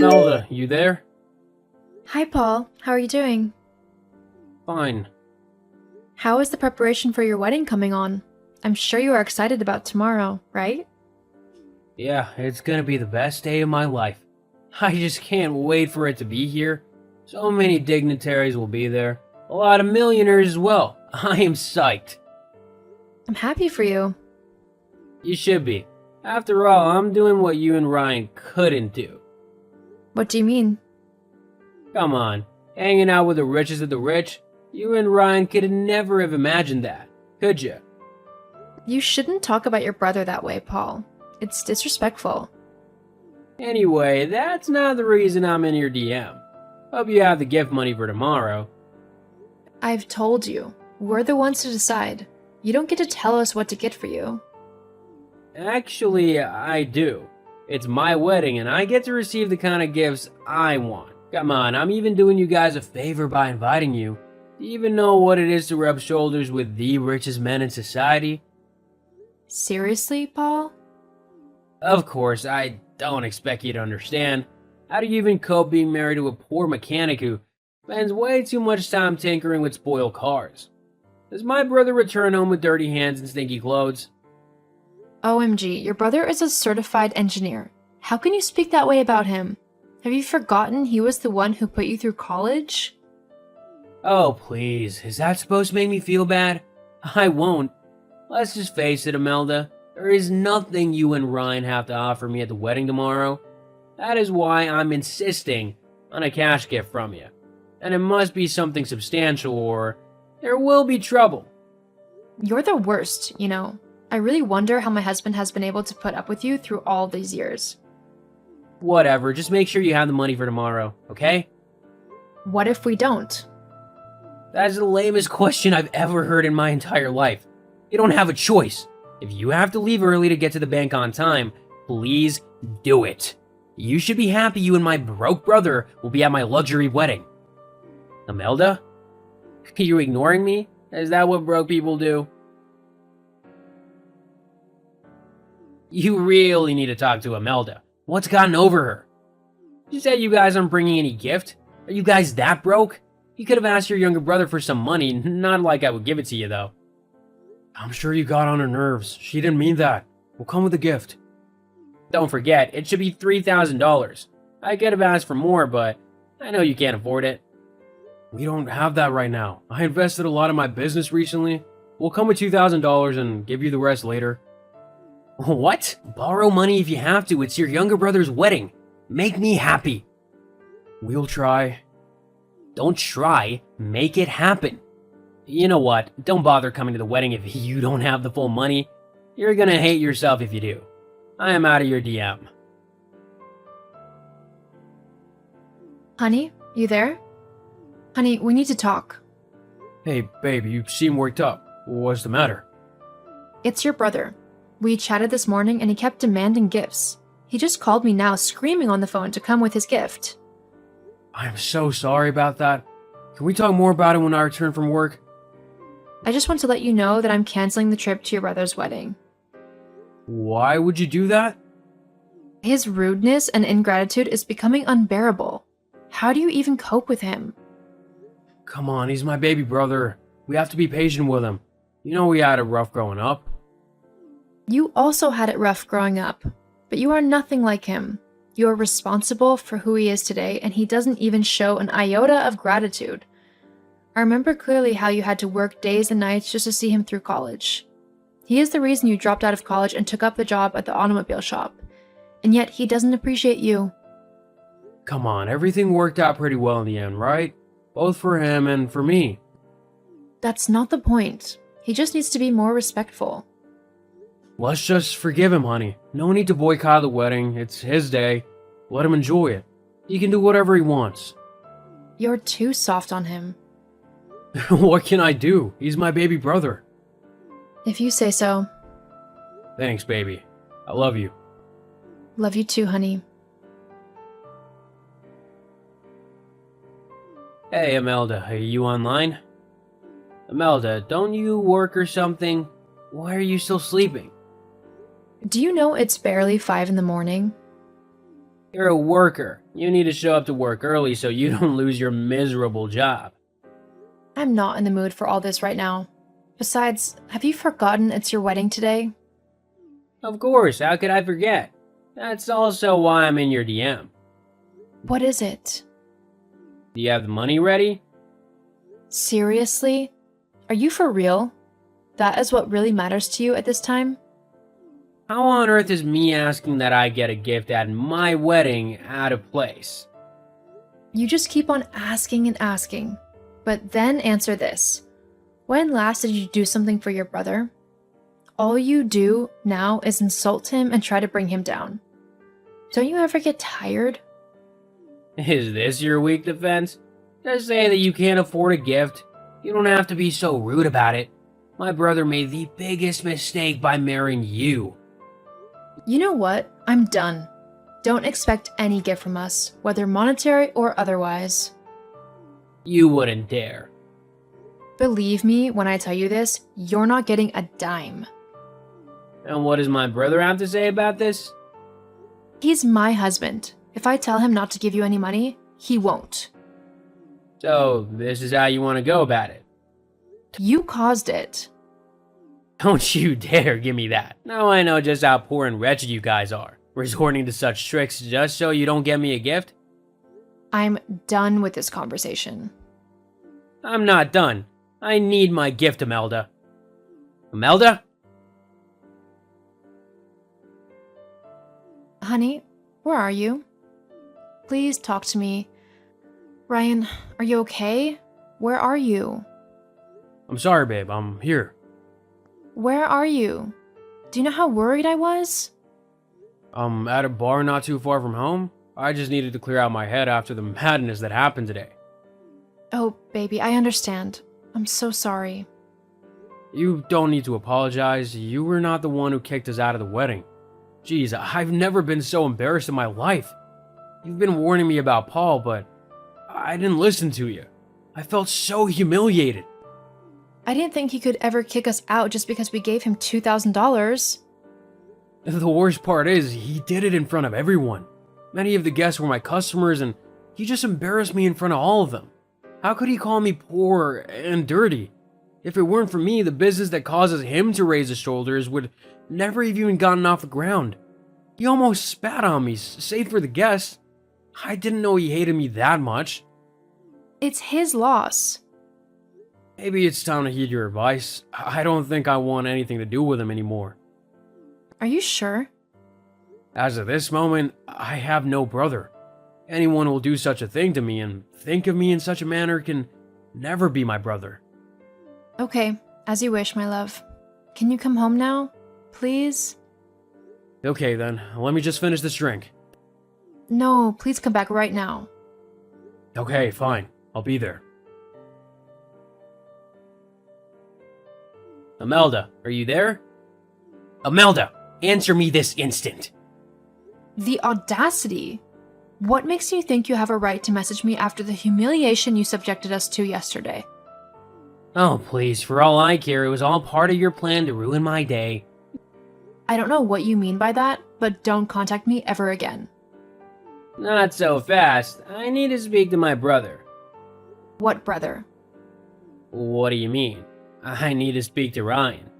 Melda, you there? Hi, Paul. How are you doing? Fine. How is the preparation for your wedding coming on? I'm sure you are excited about tomorrow, right? Yeah, it's gonna be the best day of my life. I just can't wait for it to be here. So many dignitaries will be there. A lot of millionaires as well. I am psyched. I'm happy for you. You should be. After all, I'm doing what you and Ryan couldn't do. What do you mean? Come on, hanging out with the richest of the rich? You and Ryan could never have imagined that, could you? You shouldn't talk about your brother that way, Paul. It's disrespectful. Anyway, that's not the reason I'm in your DM. Hope you have the gift money for tomorrow. I've told you. We're the ones to decide. You don't get to tell us what to get for you. Actually, I do. It's my wedding and I get to receive the kind of gifts I want. Come on, I'm even doing you guys a favor by inviting you. Do you even know what it is to rub shoulders with the richest men in society? Seriously, Paul? Of course, I don't expect you to understand. How do you even cope being married to a poor mechanic who spends way too much time tinkering with spoiled cars? Does my brother return home with dirty hands and stinky clothes? OMG, your brother is a certified engineer. How can you speak that way about him? Have you forgotten he was the one who put you through college? Oh, please. Is that supposed to make me feel bad? I won't. Let's just face it, Imelda. There is nothing you and Ryan have to offer me at the wedding tomorrow. That is why I'm insisting on a cash gift from you. And it must be something substantial or there will be trouble. You're the worst, you know. I really wonder how my husband has been able to put up with you through all these years. Whatever, just make sure you have the money for tomorrow, okay? What if we don't? That's the lamest question I've ever heard in my entire life. You don't have a choice. If you have to leave early to get to the bank on time, please do it. You should be happy you and my broke brother will be at my luxury wedding. Imelda? Are you ignoring me? Is that what broke people do? You really need to talk to Imelda. What's gotten over her? You said you guys aren't bringing any gift? Are you guys that broke? You could have asked your younger brother for some money, not like I would give it to you though. I'm sure you got on her nerves. She didn't mean that. We'll come with a gift. Don't forget, it should be $3,000. I could have asked for more, but I know you can't afford it. We don't have that right now. I invested a lot in my business recently. We'll come with $2,000 and give you the rest later. What? Borrow money if you have to. It's your younger brother's wedding. Make me happy. We'll try. Don't try. Make it happen. You know what? Don't bother coming to the wedding if you don't have the full money. You're gonna hate yourself if you do. I am out of your DM. Honey, you there? Honey, we need to talk. Hey, babe, you seem worked up. What's the matter? It's your brother. We chatted this morning and he kept demanding gifts. He just called me now screaming on the phone to come with his gift. I'm so sorry about that. Can we talk more about it when I return from work? I just want to let you know that I'm canceling the trip to your brother's wedding. Why would you do that? His rudeness and ingratitude is becoming unbearable. How do you even cope with him? Come on, he's my baby brother. We have to be patient with him. You know we had it rough growing up. You also had it rough growing up, but you are nothing like him. You are responsible for who he is today, and he doesn't even show an iota of gratitude. I remember clearly how you had to work days and nights just to see him through college. He is the reason you dropped out of college and took up the job at the automobile shop, and yet he doesn't appreciate you. Come on, everything worked out pretty well in the end, right? Both for him and for me. That's not the point. He just needs to be more respectful. Let's just forgive him, honey. No need to boycott the wedding. It's his day. Let him enjoy it. He can do whatever he wants. You're too soft on him. What can I do? He's my baby brother. If you say so. Thanks, baby. I love you. Love you too, honey. Hey, Imelda, are you online? Imelda, don't you work or something? Why are you still sleeping? Do you know it's barely 5 in the morning? You're a worker. You need to show up to work early so you don't lose your miserable job. I'm not in the mood for all this right now. Besides, have you forgotten it's your wedding today? Of course, how could I forget? That's also why I'm in your DM. What is it? Do you have the money ready? Seriously? Are you for real? That is what really matters to you at this time? How on earth is me asking that I get a gift at my wedding out of place? You just keep on asking and asking. But then answer this. When last did you do something for your brother? All you do now is insult him and try to bring him down. Don't you ever get tired? Is this your weak defense? Just say that you can't afford a gift. You don't have to be so rude about it. My brother made the biggest mistake by marrying you. You know what? I'm done. Don't expect any gift from us, whether monetary or otherwise. You wouldn't dare. Believe me when I tell you this, you're not getting a dime. And what does my brother have to say about this? He's my husband. If I tell him not to give you any money, he won't. So, this is how you want to go about it. You caused it. Don't you dare give me that. Now I know just how poor and wretched you guys are, resorting to such tricks just so you don't get me a gift. I'm done with this conversation. I'm not done. I need my gift, Imelda. Imelda? Honey, where are you? Please talk to me. Ryan, are you okay? Where are you? I'm sorry, babe. I'm here. Where are you? Do you know how worried I was? I'm at a bar not too far from home. I just needed to clear out my head after the madness that happened today. Oh, baby, I understand. I'm so sorry. You don't need to apologize. You were not the one who kicked us out of the wedding. Jeez, I've never been so embarrassed in my life. You've been warning me about Paul, but I didn't listen to you. I felt so humiliated. I didn't think he could ever kick us out just because we gave him $2,000. The worst part is, he did it in front of everyone. Many of the guests were my customers, and he just embarrassed me in front of all of them. How could he call me poor and dirty? If it weren't for me, the business that causes him to raise his shoulders would never have even gotten off the ground. He almost spat on me, save for the guests. I didn't know he hated me that much. It's his loss. Maybe it's time to heed your advice. I don't think I want anything to do with him anymore. Are you sure? As of this moment, I have no brother. Anyone who will do such a thing to me and think of me in such a manner can never be my brother. Okay, as you wish, my love. Can you come home now? Please? Okay then, let me just finish this drink. No, please come back right now. Okay, fine. I'll be there. Imelda, are you there? Imelda, answer me this instant. The audacity! What makes you think you have a right to message me after the humiliation you subjected us to yesterday? Oh, please, for all I care, it was all part of your plan to ruin my day. I don't know what you mean by that, but don't contact me ever again. Not so fast. I need to speak to my brother. What brother? What do you mean? I need to speak to Ryan.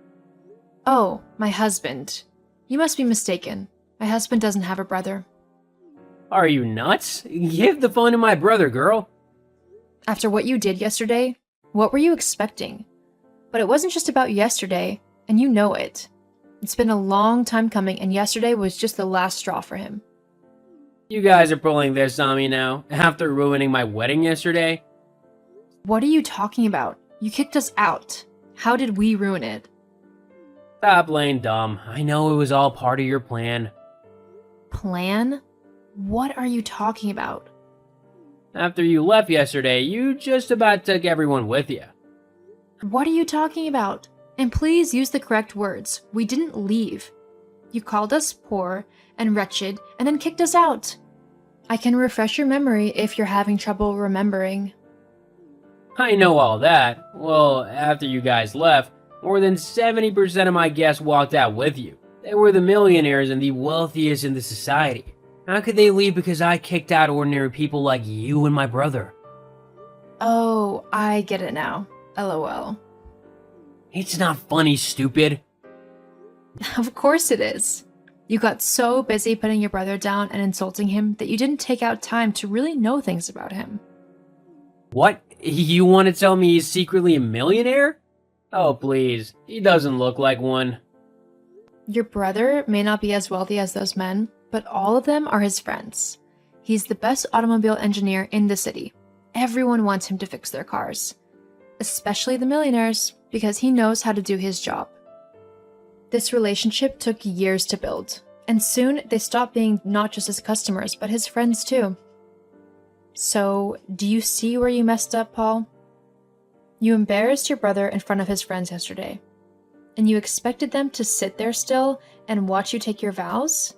Oh, my husband. You must be mistaken. My husband doesn't have a brother. Are you nuts? Give the phone to my brother, girl. After what you did yesterday, what were you expecting? But it wasn't just about yesterday, and you know it. It's been a long time coming, and yesterday was just the last straw for him. You guys are pulling this on me now, after ruining my wedding yesterday? What are you talking about? You kicked us out. How did we ruin it? Stop playing dumb. I know it was all part of your plan. Plan? What are you talking about? After you left yesterday, you just about took everyone with you. What are you talking about? And please use the correct words. We didn't leave. You called us poor and wretched and then kicked us out. I can refresh your memory if you're having trouble remembering. I know all that. Well, after you guys left, more than 70% of my guests walked out with you. They were the millionaires and the wealthiest in the society. How could they leave because I kicked out ordinary people like you and my brother? Oh, I get it now. LOL. It's not funny, stupid. Of course it is. You got so busy putting your brother down and insulting him that you didn't take out time to really know things about him. What? You want to tell me he's secretly a millionaire? Oh, please. He doesn't look like one. Your brother may not be as wealthy as those men, but all of them are his friends. He's the best automobile engineer in the city. Everyone wants him to fix their cars, especially the millionaires, because he knows how to do his job. This relationship took years to build, and soon they stopped being not just his customers, but his friends too. So, do you see where you messed up, Paul? You embarrassed your brother in front of his friends yesterday, and you expected them to sit there still and watch you take your vows?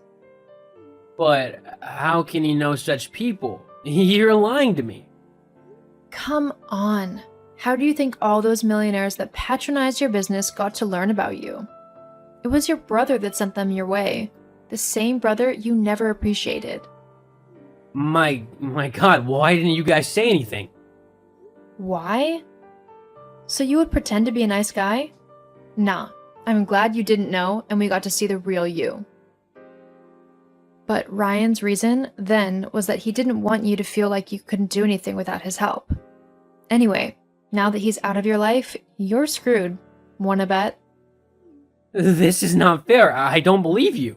But how can he know such people? You're lying to me. Come on. How do you think all those millionaires that patronized your business got to learn about you? It was your brother that sent them your way. The same brother you never appreciated. My God, why didn't you guys say anything? Why? So you would pretend to be a nice guy? Nah, I'm glad you didn't know and we got to see the real you. But Ryan's reason then was that he didn't want you to feel like you couldn't do anything without his help. Anyway, now that he's out of your life, you're screwed. Wanna bet? This is not fair. I don't believe you.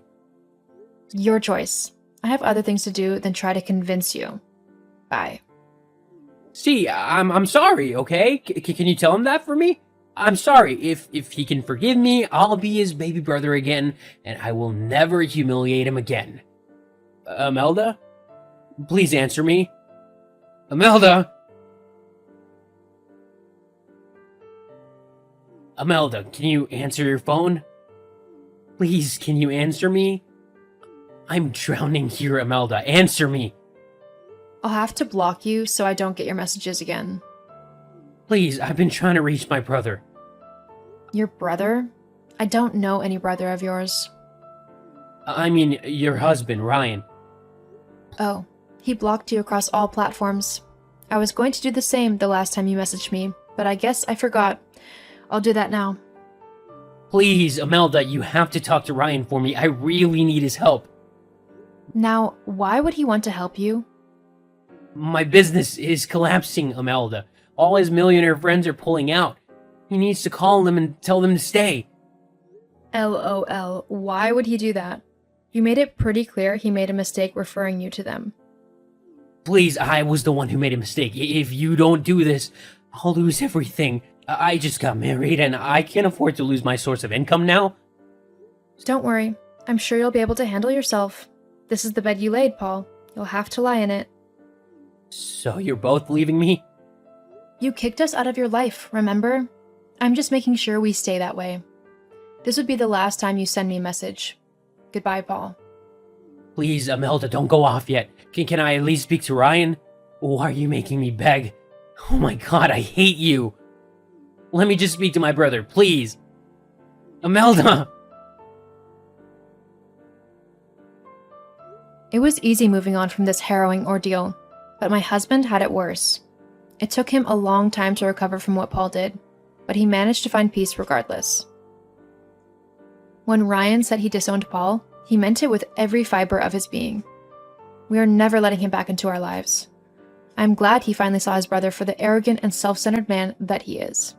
Your choice. I have other things to do than try to convince you. Bye. See, I'm sorry, okay? Can you tell him that for me? I'm sorry. If he can forgive me, I'll be his baby brother again, and I will never humiliate him again. Imelda? Please answer me. Imelda? Imelda, can you answer your phone? Please, can you answer me? I'm drowning here, Imelda. Answer me. I'll have to block you so I don't get your messages again. Please, I've been trying to reach my brother. Your brother? I don't know any brother of yours. I mean, your husband, Ryan. Oh, he blocked you across all platforms. I was going to do the same the last time you messaged me, but I guess I forgot. I'll do that now. Please, Imelda, you have to talk to Ryan for me. I really need his help. Now, why would he want to help you? My business is collapsing, Imelda. All his millionaire friends are pulling out. He needs to call them and tell them to stay. LOL, why would he do that? You made it pretty clear he made a mistake referring you to them. Please, I was the one who made a mistake. If you don't do this, I'll lose everything. I just got married and I can't afford to lose my source of income now. Don't worry. I'm sure you'll be able to handle yourself. This is the bed you laid, Paul. You'll have to lie in it. So you're both leaving me? You kicked us out of your life, remember? I'm just making sure we stay that way. This would be the last time you send me a message. Goodbye, Paul. Please, Imelda, don't go off yet. Can I at least speak to Ryan? Why are you making me beg? Oh my God, I hate you. Let me just speak to my brother, please. Imelda! It was easy moving on from this harrowing ordeal, but my husband had it worse. It took him a long time to recover from what Paul did, but he managed to find peace regardless. When Ryan said he disowned Paul, he meant it with every fiber of his being. We are never letting him back into our lives. I'm glad he finally saw his brother for the arrogant and self-centered man that he is.